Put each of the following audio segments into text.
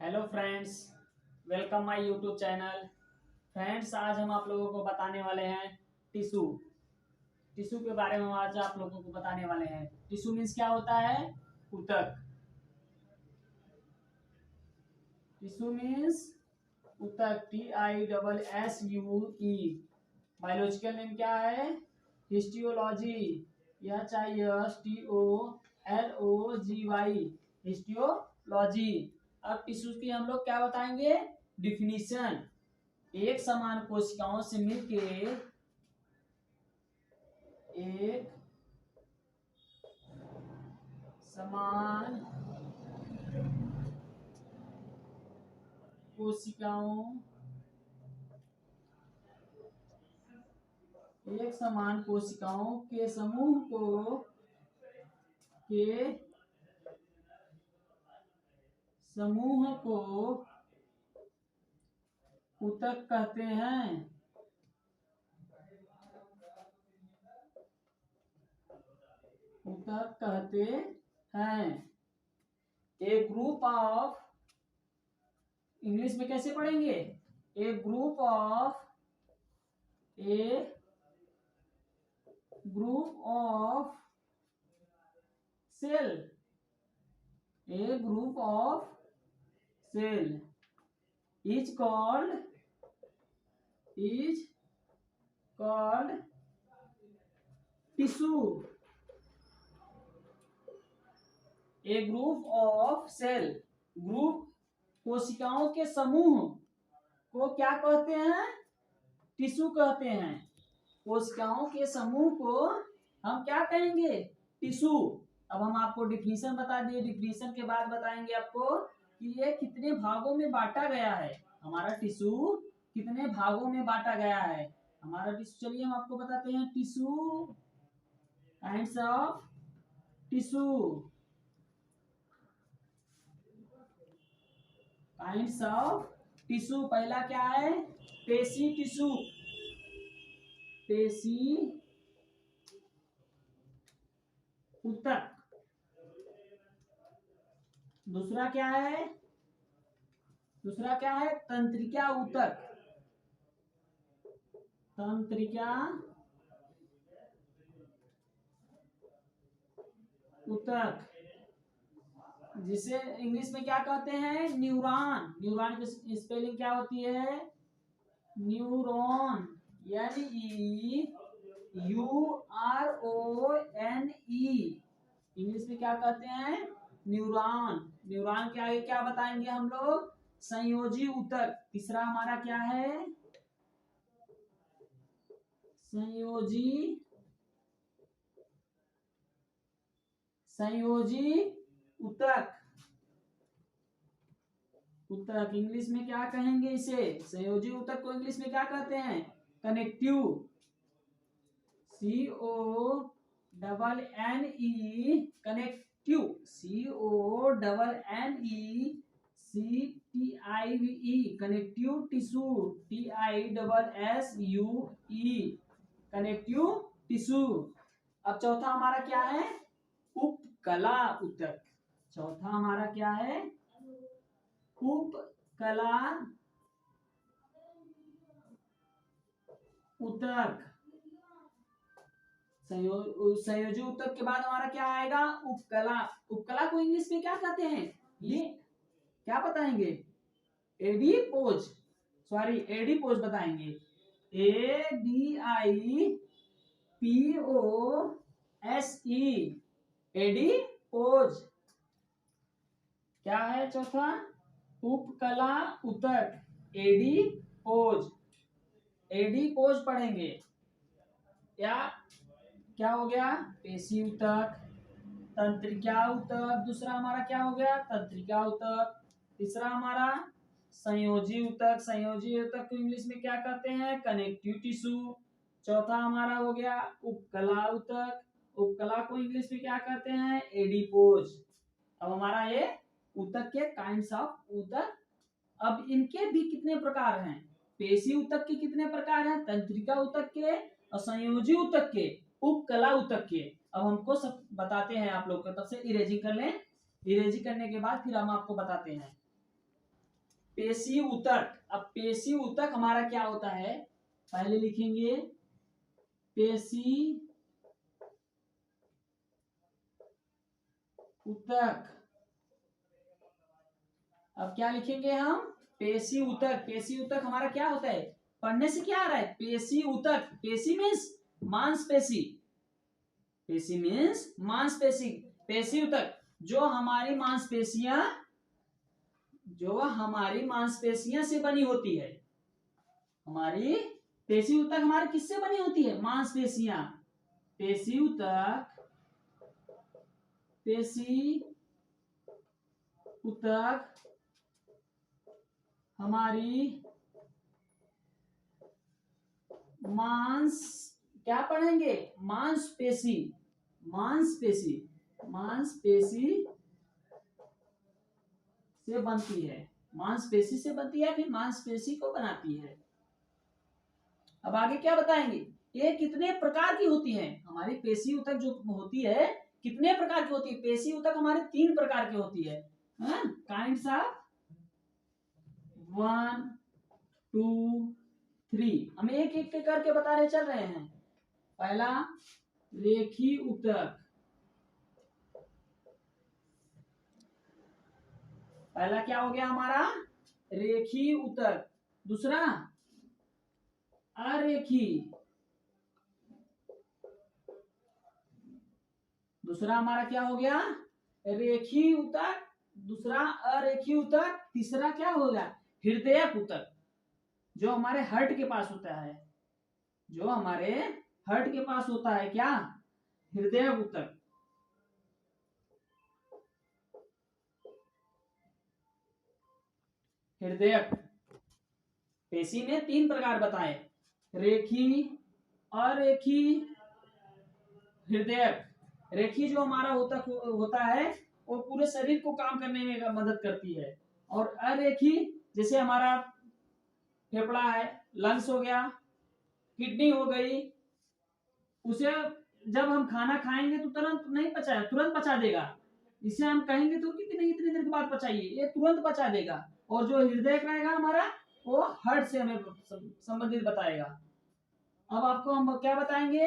Hello friends, welcome my YouTube channel. Friends, आज हम आप लोगों को बताने वाले हैं टिश्यू। टिश्यू के बारे में आज आप लोगों को बताने वाले हैं। टिश्यू मीन्स क्या होता है? ऊतक। टिश्यू मीन्स ऊतक, TISSUE। बायोलॉजिकल नेम क्या है? हिस्टियोलॉजी। HISTOLOGY, हिस्टियोलॉजी। अब टिश्यू की हम लोग क्या बताएंगे? डिफिनीशन। एक समान कोशिकाओं से मिलके एक समान कोशिकाओं के समूह को ऊतक कहते हैं। ऊतक कहते हैं। ए ग्रुप ऑफ, इंग्लिश में कैसे पढ़ेंगे? A group of cell. A group of cell is called tissue। A group of cell, group कोशिकाओं के समूह को क्या कहते हैं? टिश्यू कहते हैं। कोशिकाओं के समूह को हम क्या कहेंगे? टिश्यू। अब हम आपको डिफिनीशन बता दिए। डिफिनीशन के बाद बताएंगे आपको कि ये कितने भागों में बांटा गया है। हमारा टिश्यू कितने भागों में बांटा गया है हमारा टिश्यू। चलिए हम आपको बताते हैं tissue, kinds of tissue. Kinds of tissue, पहला क्या है? पेशी टिश्यू। पेशी ऊतक। दूसरा क्या है? तंत्रिका ऊतक। तंत्रिका ऊतक, जिसे इंग्लिश में क्या कहते हैं? न्यूरॉन। न्यूरॉन की स्पेलिंग क्या होती है? Neuron, NEURONE। इंग्लिश में क्या कहते हैं? न्यूरॉन। न्यूरॉन के आगे क्या बताएंगे हम लोग? संयोजी ऊतक। तीसरा हमारा क्या है? संयोजी ऊतक। ऊतक इंग्लिश में क्या कहेंगे इसे? संयोजी ऊतक को इंग्लिश में क्या कहते हैं? Connective. CONNE, connective. CONNECTIVE, connective tissue. TISSUE, connective tissue. अब चौथा हमारा क्या है? उपकला ऊतक। चौथा हमारा क्या है? उपकला ऊतक। संयोजी ऊतक के बाद हमारा क्या आएगा? उपकला। उपकला को इंग्लिश में क्या कहते हैं? ये क्या बताएंगे? एडीपोज। सॉरी, एडीपोज बताएंगे। ADIPOSE, adipose. क्या है चौथा? उपकला ऊतक, एडीपोज। एडीपोज पढ़ेंगे। क्या हो गया? पेशी ऊतक, तंत्रिका ऊतक। दूसरा हमारा क्या हो गया? तंत्रिका ऊतक। तीसरा हमारा संयोजी ऊतक। संयोजी ऊतक को इंग्लिश में क्या कहते हैं? Connective tissue. चौथा हमारा हो गया उपकला ऊतक। उपकला को इंग्लिश में क्या कहते हैं? एडीपोज। अब हमारा ये ऊतक के काइंड्स ऑफ ऊतक। अब इनके भी कितने प्रकार हैं? पेशी ऊतक के कितने प्रकार हैं? तंत्रिका ऊतक के और संयोजी ऊतक के, उपकला ऊतक के। अब हमको सब बताते हैं आप लोग को, तब से इरेजिंग कर लें। इरेजिंग करने के बाद फिर हम आपको बताते हैं। पेशी ऊतक। अब पेशी ऊतक हमारा क्या होता है, पहले लिखेंगे पेशी ऊतक। अब क्या लिखेंगे हम, पेशी ऊतक। पेशी ऊतक हमारा क्या होता है, पढ़ने से क्या आ रहा है, पेशी ऊतक। पेशी मीन्स मांसपेशी, पेशी मीन्स मांसपेशी। पेशी ऊतक जो हमारी मांसपेशियां से बनी होती है। हमारी पेशी ऊतक हमारी किससे बनी होती है, मांसपेशियां। पेशी ऊतक, पेशी ऊतक हमारी मांस, क्या पढ़ेंगे, मांसपेशी, मांसपेशी, मांसपेशी से बनती है, मांसपेशी से बनती है, फिर मांसपेशी को बनाती है। अब आगे क्या बताएंगे, ये कितने प्रकार की होती है, हमारी पेशी ऊतक जो होती है कितने प्रकार की होती है। पेशी ऊतक हमारे 3 प्रकार की होती है, काइंड्स ऑफ 1 2 3। हम एक एक करके बताने चल रहे हैं। पहला रेखी ऊतक, पहला क्या हो गया हमारा, रेखी ऊतक। दूसरा अरेखी, दूसरा हमारा क्या हो गया, रेखी ऊतक। दूसरा अरेखी ऊतक। तीसरा क्या हो गया, हृदयक ऊतक, जो हमारे हार्ट के पास होता है, जो हमारे हार्ट के पास होता है, क्या, हृदयक ऊतक। हृदयक पेशी में 3 प्रकार बताए, रेखी, अरेखी, हृदयक। रेखी जो हमारा होता है वो पूरे शरीर को काम करने में मदद करती है, और अरेखी जैसे हमारा फेफड़ा है, लंग्स हो गया, किडनी हो गई, उसे जब हम खाना खाएंगे तो तुरंत नहीं पचाए, तुरंत पचा देगा। इसे हम कहेंगे तो कि नहीं इतनी देर के बाद पचाइए, ये तुरंत पचा देगा। और जो हृदय रहेगा हमारा, वो हार्ट से हमें संबंधित बताएगा। अब आपको हम क्या बताएंगे,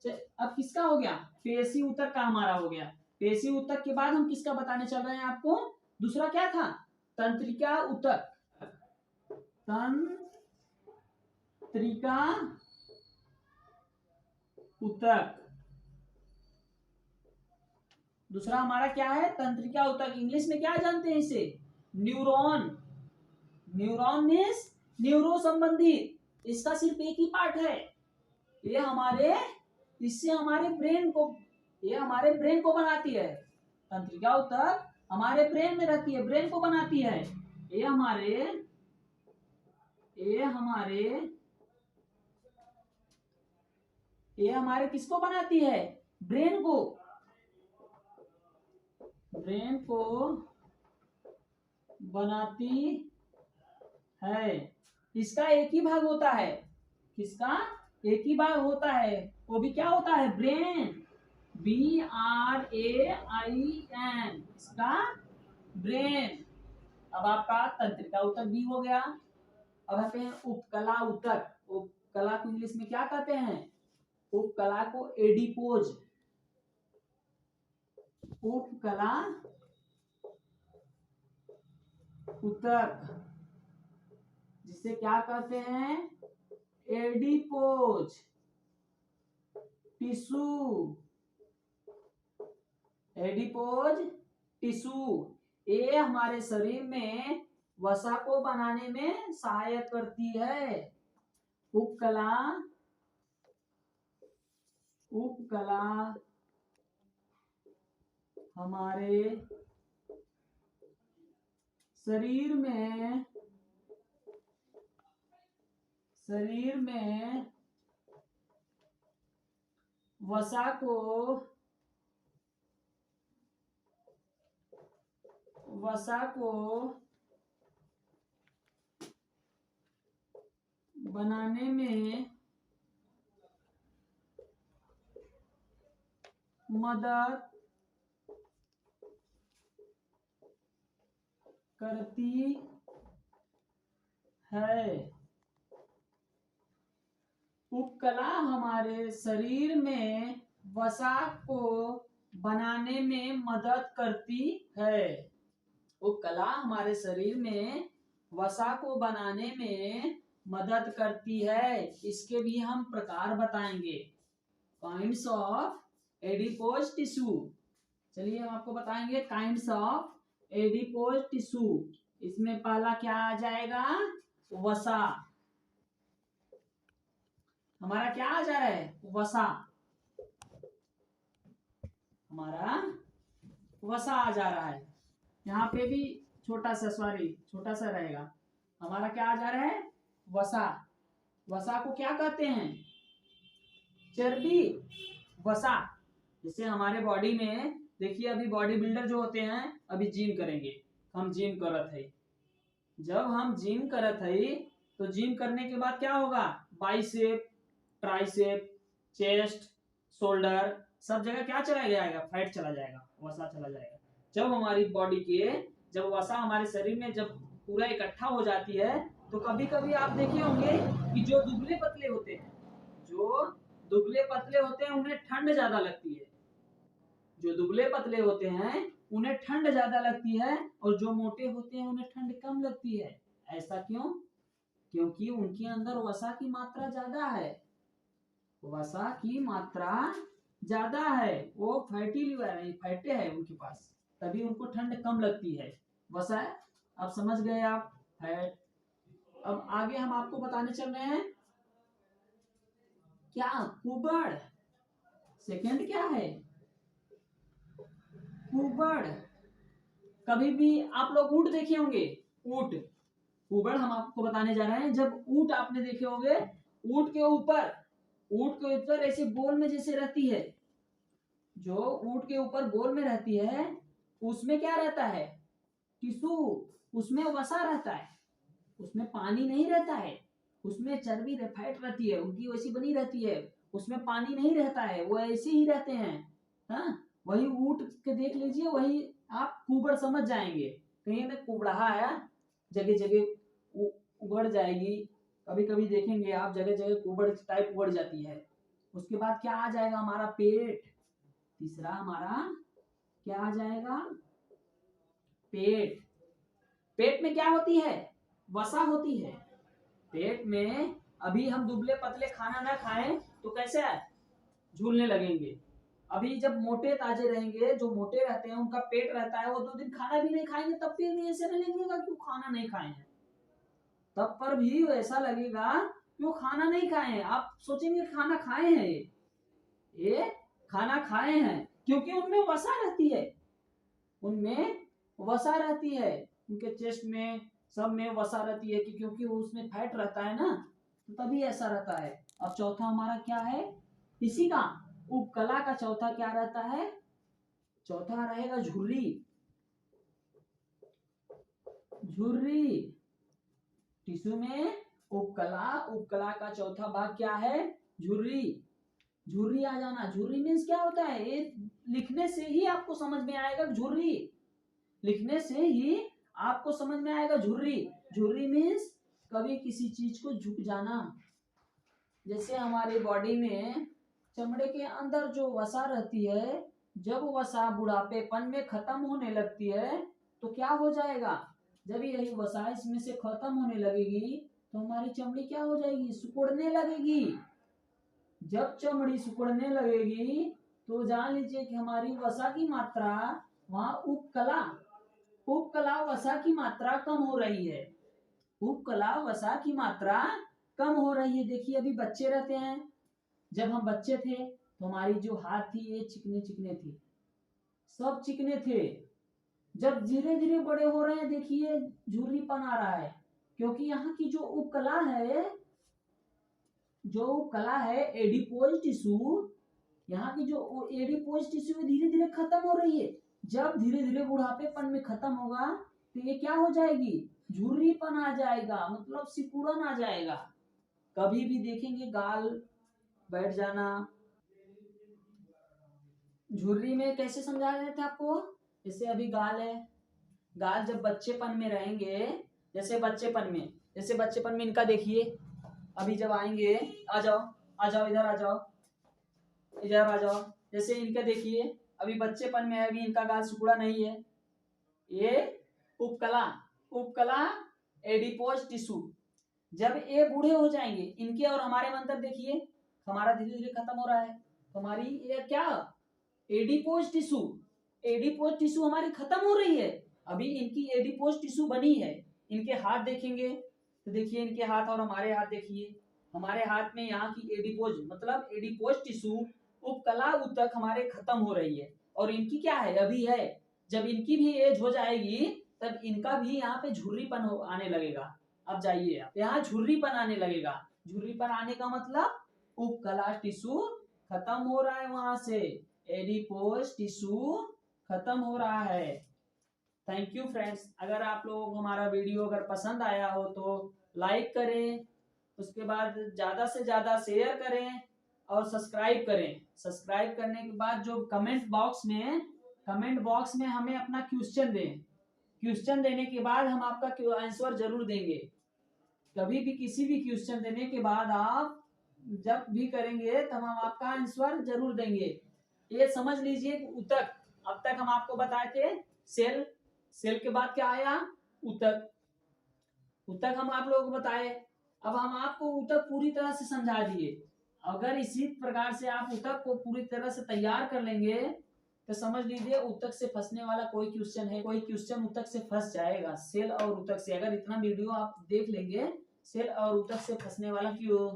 अब किसका हो गया, पेशी ऊतक का हमारा हो गया। पेशी ऊतक के बाद हम किसका बताने चल रहे हैं आपको, दूसरा क्या था, तंत्रिका ऊतक। तंत्रिका ऊतक दूसरा हमारा क्या है, तंत्रिका ऊतक। इंग्लिश में क्या जानते हैं इसे, न्यूरॉन। न्यूरॉन मीन्स न्यूरो संबंधित, इसका सिर्फ एक ही पार्ट है, ये हमारे, इससे हमारे ब्रेन को, ये हमारे ब्रेन को बनाती है। तंत्रिका ऊतक हमारे ब्रेन में रहती है, ब्रेन को बनाती है। ये हमारे ये हमारे ये हमारे किसको बनाती है, ब्रेन को, ब्रेन को बनाती है। इसका एक ही भाग होता है, किसका, एक ही भाग होता है, वो भी क्या होता है, ब्रेन, BRAIN, इसका ब्रेन। अब आपका तंत्रिका ऊतक भी हो गया। अब आते हैं उपकला ऊतक। उपकला को इंग्लिश में क्या कहते हैं, उपकला को एडिपोज, उपकला ऊतक जिसे क्या कहते हैं, एडिपोज टिश्यू, एडिपोज टिश्यू। ये हमारे शरीर में वसा को बनाने में सहायक करती है। उपकला, उपकला हमारे शरीर में वसा को बनाने में मदद करती है। उपकला हमारे शरीर में वसा को बनाने में मदद करती है। उपकला हमारे शरीर में वसा को बनाने में मदद करती है। इसके भी हम प्रकार बताएंगे, काइंड्स ऑफ एडिपोज टिश्यू। चलिए हम आपको बताएंगे काइंड्स ऑफ एडिपोज टिश्यू। इसमें पहला क्या आ जाएगा, वसा। हमारा क्या आ जा रहा है, वसा। हमारा वसा आ जा रहा है। यहाँ पे भी छोटा सा रहेगा। हमारा क्या आ जा रहा है, वसा। वसा को क्या कहते हैं, चर्बी। वसा। जैसे हमारे बॉडी में देखिए, अभी बॉडी बिल्डर जो होते हैं अभी जिम करेंगे, हम जिम करत है। जब हम जिम करत है तो जिम करने के बाद क्या होगा, बाइसेप, ट्राइसेप, चेस्ट, शोल्डर, सब जगह क्या चला जाएगा, फैट चला जाएगा, वसा चला जाएगा। जब हमारी बॉडी के, जब वसा हमारे शरीर में जब पूरा इकट्ठा हो जाती है तो कभी कभी आप देखे होंगे कि जो दुबले पतले होते हैं, जो दुबले पतले होते हैं उन्हें ठंड ज्यादा लगती है। जो दुबले पतले होते हैं उन्हें ठंड ज्यादा लगती है, और जो मोटे होते हैं उन्हें ठंड कम लगती है। ऐसा क्यों, क्योंकि उनके अंदर वसा की मात्रा ज्यादा है। वसा की मात्रा ज्यादा है, वो फैटी लिवर है, फैटे है उनके पास, तभी उनको ठंड कम लगती है। वसा है, अब समझ गए आप, फैट। अब आगे हम आपको बताने चल रहे हैं क्या, कुबड़। सेकंड क्या है, कुबड़। कभी भी आप लोग ऊंट देखे होंगे, ऊंट। कुबड़ हम आपको बताने जा रहे हैं। जब ऊंट आपने देखे होंगे, ऊंट के ऊपर ऐसे गोल में जैसे रहती है, जो ऊंट के ऊपर गोल में रहती है, उसमें क्या रहता है, टिश्यू। उसमें वसा रहता है, उसमें पानी नहीं रहता है। उसमें चर्बी फैट रहती है, उनकी वैसी बनी रहती है। उसमें पानी नहीं रहता है, वो ऐसे ही रहते हैं। हाँ, वही ऊंट के देख लीजिए, वही आप कुबड़ समझ जाएंगे। कहीं ना कुबड़ा है, जगह जगह उगड़ जाएगी। कभी कभी देखेंगे आप, जगह जगह कुबड़ टाइप उगड़ जाती है। उसके बाद क्या आ जाएगा, हमारा पेट। तीसरा हमारा क्या आ जाएगा, पेट। पेट में क्या होती है, वसा होती है। पेट में अभी हम दुबले पतले खाना ना खाएं तो कैसे है, झूलने लगेंगे। अभी जब मोटे ताजे रहेंगे, जो मोटे रहते हैं उनका पेट रहता है, वो 2 दिन खाना भी नहीं खाएंगे तब फिर भी ऐसे नहीं लगेगा कि खाना नहीं खाए हैं। तब पर भी ऐसा लगेगा कि वो खाना नहीं खाए हैं। आप सोचेंगे खाना खाए हैं, ये खाना खाए हैं, क्योंकि उनमें वसा रहती है। उनमें वसा रहती है, उनके चेस्ट में सब में वसा रहती है, क्योंकि उसमें फैट रहता है ना, तो तभी ऐसा रहता है। अब चौथा हमारा क्या है, इसी का उपकला का चौथा क्या रहता है, चौथा रहेगा झुर्री। झुर्री। टिश्यू में उपकला का चौथा भाग क्या है, झुर्री। झुर्री आ जाना। झुर्री मीन्स क्या होता है, ये लिखने से ही आपको समझ में आएगा, झुर्री लिखने से ही आपको समझ में आएगा, झुर्री। झुर्री मीन्स कभी किसी चीज को झुक जाना। जैसे हमारी बॉडी में चमड़े के अंदर जो वसा रहती है, जब वसा बुढ़ापेपन में खत्म होने लगती है तो क्या हो जाएगा, जब यही वसा इसमें से खत्म होने लगेगी तो हमारी चमड़ी क्या हो जाएगी, सिकुड़ने लगेगी। जब चमड़ी सिकुड़ने लगेगी तो जान लीजिए कि हमारी वसा की मात्रा, वहां उपकला वसा की मात्रा कम हो रही है। उपकला वसा की मात्रा कम हो रही है। देखिए अभी बच्चे रहते हैं, जब हम बच्चे थे तो हमारी जो हाथ थी ये चिकने चिकने थे, सब चिकने थे। जब धीरे धीरे बड़े हो रहे हैं, देखिए झुर्रीपन आ रहा है, क्योंकि यहाँ की जो उपकला है, एडिपोज टिश्यू, यहाँ की जो एडिपोज टिश्यू धीरे धीरे खत्म हो रही है। जब धीरे धीरे बुढ़ापेपन में खत्म होगा तो ये क्या हो जाएगी, झुर्रीपन आ जाएगा, मतलब सिकुड़न आ जाएगा। कभी भी देखेंगे गाल बैठ जाना। झुर्री में कैसे समझा रहे थे आपको, जैसे अभी गाल है, गाल जब बच्चेपन में रहेंगे जैसे बच्चेपन में इनका देखिए, अभी जब आएंगे, आ जाओ आ जाओ, इधर आ जाओ, इधर आ जाओ। जैसे इनका देखिए, अभी बच्चेपन में है, अभी इनका गाल सिकुड़ा नहीं है। ये उपकला, उपकला एडिपोज टिश्यू। जब ये बूढ़े हो जाएंगे, इनके और हमारे में अंतर देखिए, हमारा धीरे धीरे खत्म हो रहा है, हमारी ये क्या एडिपोज टिश्यू, एडिपोज टिश्यू हमारी खत्म हो रही है, अभी इनकी एडिपोज टिश्यू बनी है। इनके हाथ देखेंगे तो देखिए, इनके हाथ और हमारे हाथ देखिए, हमारे हाथ में यहाँ की एडिपोज मतलब एडिपोज टिश्यू उपकला ऊतक हमारे खत्म हो रही है, और इनकी क्या है अभी है। जब इनकी भी एज हो जाएगी तब इनका भी यहाँ पे झुर्रीपन आने लगेगा। अब जाइए आप, यहाँ झुर्रीपन आने लगेगा। झुर्रीपन आने का मतलब उपकला टिश्यू खत्म हो रहा है, वहां से एडिपोज टिश्यू खत्म हो रहा है। थैंक यू फ्रेंड्स, अगर आप लोगों को हमारा वीडियो अगर पसंद आया हो तो लाइक करें, उसके बाद ज्यादा से ज्यादा शेयर करें और सब्सक्राइब करें। सब्सक्राइब करने के बाद जो कमेंट बॉक्स में हमें अपना क्वेश्चन दें। क्वेश्चन देने के बाद हम आपका आंसर जरूर देंगे। कभी भी किसी भी क्वेश्चन देने के बाद आप जब भी करेंगे तब हम आपका आंसर जरूर देंगे। ये समझ लीजिए ऊतक, अब तक हम आपको बताए थे सेल, सेल के बाद क्या आया ऊतक, ऊतक हम आप लोगों को बताए। अब हम आपको ऊतक पूरी तरह से समझा दिए। अगर इसी प्रकार से आप ऊतक को पूरी तरह से तैयार कर लेंगे तो समझ लीजिए ऊतक से फंसने वाला कोई क्वेश्चन है, कोई क्वेश्चन ऊतक से फंस जाएगा। सेल और ऊतक से अगर इतना वीडियो आप देख लेंगे, सेल और ऊतक से फंसने वाला क्यों